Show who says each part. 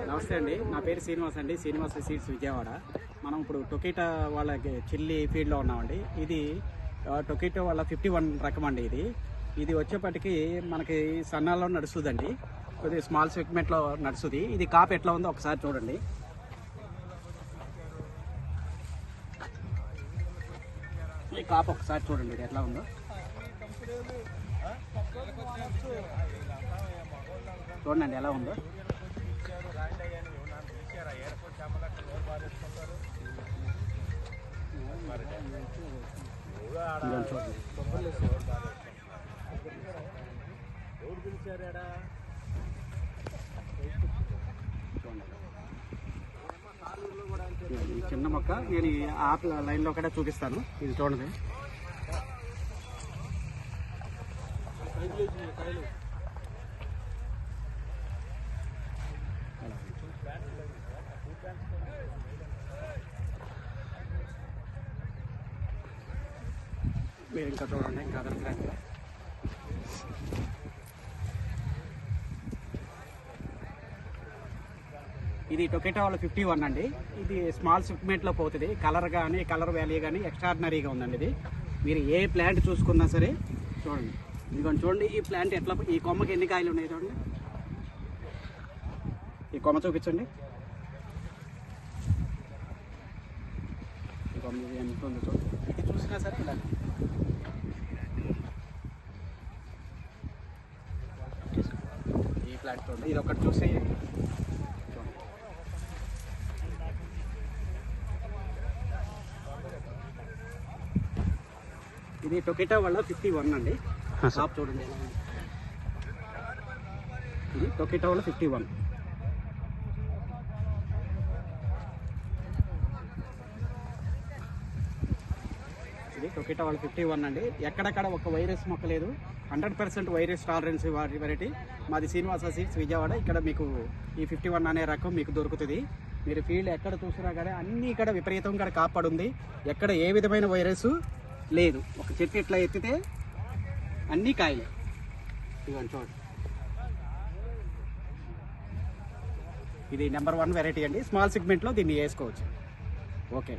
Speaker 1: నమస్తే అండి, నా పేరు శ్రీనివాస్ అండి. శ్రీనివాస్ సీడ్స్ విజయవాడ. మనం ఇప్పుడు టొకిటా వాళ్ళకి చిల్లి ఫీల్డ్లో ఉన్నామండి. ఇది టొకిటా వాళ్ళ 51 రకం అండి. ఇది వచ్చేప్పటికి మనకి సన్నాల్లో నడుస్తుందండి, కొద్దిగా స్మాల్ సెగ్మెంట్లో నడుస్తుంది. ఇది కాపు ఎట్లా ఉందో ఒకసారి చూడండి. ఈ కాపు ఒకసారి చూడండి, ఇది ఎట్లా ఉందో చూడండి, ఎలా ఉందో. చిన్న మొక్క, నేను ఆ లైన్లో కూడా చూపిస్తాను. ఇది చూడండి, మీరు ఇంకా చూడండి, ఇంకా అదనకండి. ఇది టొకిటా వాళ్ళ 51 అండి. ఇది స్మాల్ సెగ్మెంట్లో పోతుంది. కలర్ వ్యాలీ కానీ ఎక్స్ట్రాడినరీగా ఉందండి. ఇది మీరు ఏ ప్లాంట్ చూసుకున్నా సరే చూడండి. ఇదిగోండి చూడండి, ఈ ప్లాంట్ ఎట్లా, ఈ కొమ్మకి ఎన్ని కాయలు ఉన్నాయి చూడండి. ఈ కొమ్మ చూపించండి, ఈ కొమ్మ ఎంత ఉందో చూడండి. ఇది చూసినా సరే ఇలా ఈ ప్లాంట్ చూడండి. ఇది ఒకటి చూసి ఇది టొకిటా వాళ్ళ 51 అండి. షాప్ చూడండి, ఇది టొకిటా వాళ్ళ 51. ఇది టొకిటా వాళ్ళ 51 అండి. ఎక్కడెక్కడ ఒక వైరస్ మొక్క లేదు, 100% వైరస్ టాలరెన్స్ వెరైటీ. మాది శ్రీనివాస సీడ్స్ విజయవాడ. ఇక్కడ మీకు ఈ 51 అనే రకం మీకు దొరుకుతుంది. మీరు ఫీల్డ్ ఎక్కడ చూసినా కానీ అన్నీ ఇక్కడ విపరీతంగా కాపాడుంది. ఎక్కడ ఏ విధమైన వైరస్ లేదు. ఒక చెట్టు ఇట్లా ఎత్తితే అన్నీ కాయలే. ఇదిగోండి చూడండి, ఇది నెంబర్ 1 వెరైటీ అండి. స్మాల్ సెగ్మెంట్లో దీన్ని వేసుకోవచ్చు. ఓకే.